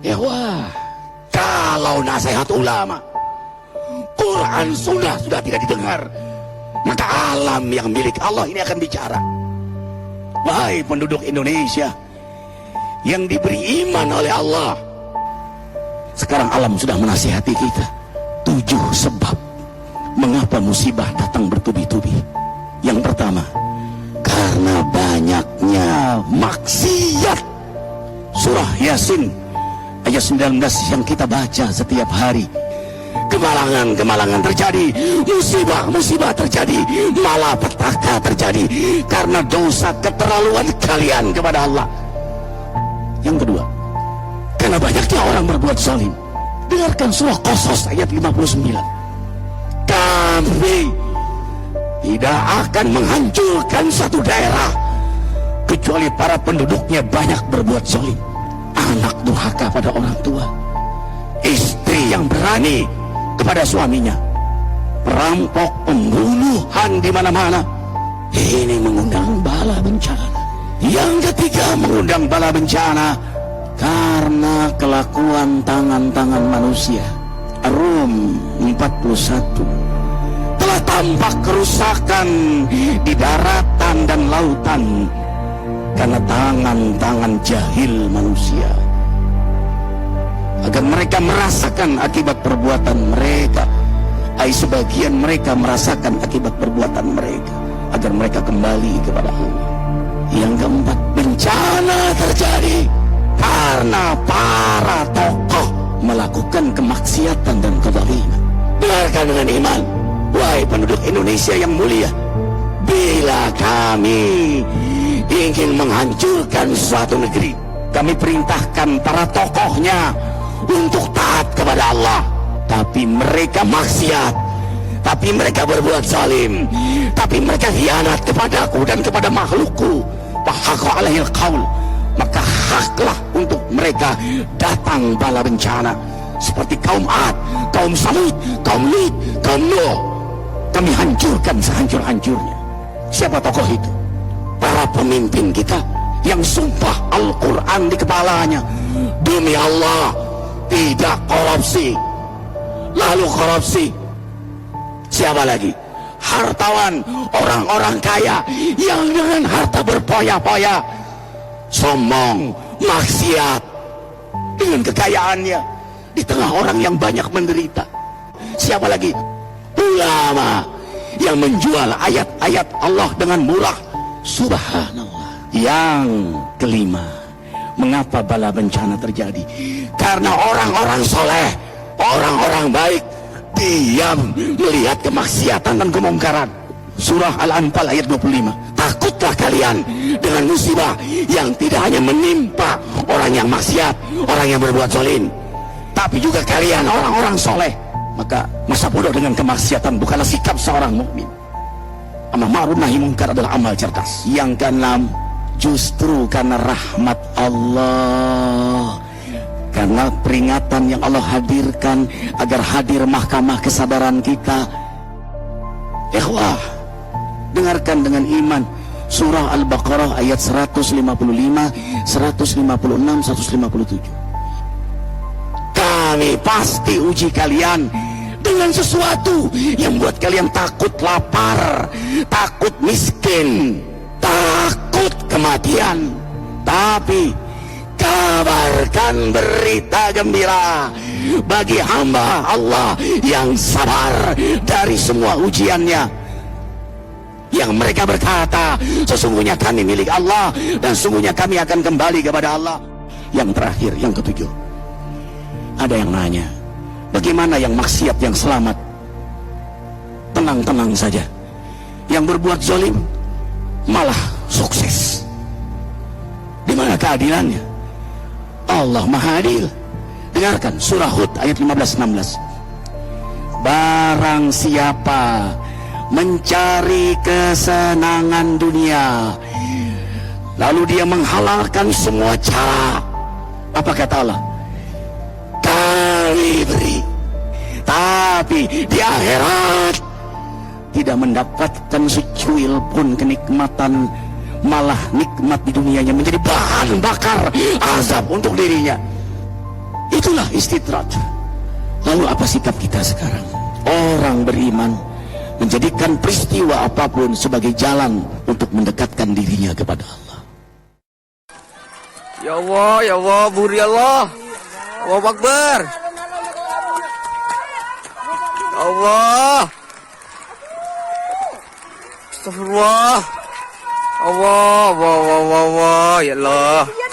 Ya wah, kalau nasihat ulama, Quran sudah tidak didengar, maka alam yang milik Allah ini akan bicara. Wahai penduduk Indonesia yang diberi iman oleh Allah, sekarang alam sudah menasihati kita 7 sebab mengapa musibah datang bertubi-tubi. Yang pertama, karena banyaknya maksiat. Surah Yasin ayat 19 yang kita baca setiap hari. Kemalangan terjadi, musibah terjadi, malapetaka terjadi karena dosa keterlaluan kalian kepada Allah. Yang kedua, karena banyaknya orang berbuat zalim. Dengarkan surah Qasas ayat 59. Kami tidak akan menghancurkan satu daerah kecuali para penduduknya banyak berbuat zalim. Anak durhaka pada orang tua, istri yang berani kepada suaminya, perampok, pembunuhan di mana-mana. Ini mengundang bala bencana. Yang ketiga, mengundang bala bencana karena kelakuan tangan-tangan manusia. Rum 41. Telah tampak kerusakan di daratan dan lautan karena tangan-tangan jahil manusia, agar mereka merasakan akibat perbuatan mereka. Sebagian mereka merasakan akibat perbuatan mereka, agar mereka kembali kepada Allah. Yang keempat, bencana terjadi karena para tokoh melakukan kemaksiatan dan kezaliman. Dengarkan dengan iman, wahai penduduk Indonesia yang mulia, bila kami ingin menghancurkan suatu negeri, kami perintahkan para tokohnya untuk taat kepada Allah, tapi mereka maksiat, tapi mereka berbuat zalim, tapi mereka khianat kepadaku dan kepada makhlukku. Fahaqa alaihil qaul, maka haklah untuk mereka datang bala bencana seperti kaum Ad, kaum Samud, kaum Lut, kaum Nuh. Kami hancurkan sehancur-hancurnya. Siapa tokoh itu? Para pemimpin kita yang sumpah Al-Quran di kepalanya, demi Allah tidak korupsi. Lalu korupsi. Siapa lagi? Hartawan, orang-orang kaya yang dengan harta berpoya-poya, sombong, maksiat dengan kekayaannya di tengah orang yang banyak menderita. Siapa lagi? Ulama yang menjual ayat-ayat Allah dengan murah. Subhanallah. Yang kelima, mengapa bala bencana terjadi? Karena orang-orang soleh, orang-orang baik diam melihat kemaksiatan dan kemungkaran. Surah Al-Anfal ayat 25. Takutlah kalian dengan musibah yang tidak hanya menimpa orang yang maksiat, orang yang berbuat zalim, tapi juga kalian orang-orang soleh. Maka masa bodoh dengan kemaksiatan bukanlah sikap seorang mukmin. Amar ma'ruf nahi munkar adalah amal cerdas. Yang keenam, justru karena rahmat Allah, karena peringatan yang Allah hadirkan agar hadir mahkamah kesadaran kita. Ikhwah, dengarkan dengan iman surah Al-Baqarah ayat 155, 156, 157. Kami pasti uji kalian dengan sesuatu yang buat kalian takut lapar, takut miskin, takut kematian. Tapi kabarkan berita gembira bagi hamba Allah yang sabar dari semua ujiannya, yang mereka berkata, sesungguhnya kami milik Allah dan sesungguhnya kami akan kembali kepada Allah. Yang terakhir, yang ketujuh, ada yang nanya, bagaimana yang maksiat yang selamat? Tenang-tenang saja. Yang berbuat zalim malah sukses. Di mana keadilannya? Allah Maha Adil. Dengarkan surah Hud ayat 15-16. Barang siapa mencari kesenangan dunia, lalu dia menghalalkan semua cara, apa kata Allah? Kami beri, tapi di akhirat tidak mendapatkan secuil pun kenikmatan, malah nikmat di dunianya menjadi bahan bakar azab untuk dirinya. Itulah istidrak. Lalu apa sikap kita sekarang? Orang beriman menjadikan peristiwa apapun sebagai jalan untuk mendekatkan dirinya kepada Allah. Ya Allah, buri Allah. Allahu Akbar. Allah. Astagfirullah. Allah, ya Allah.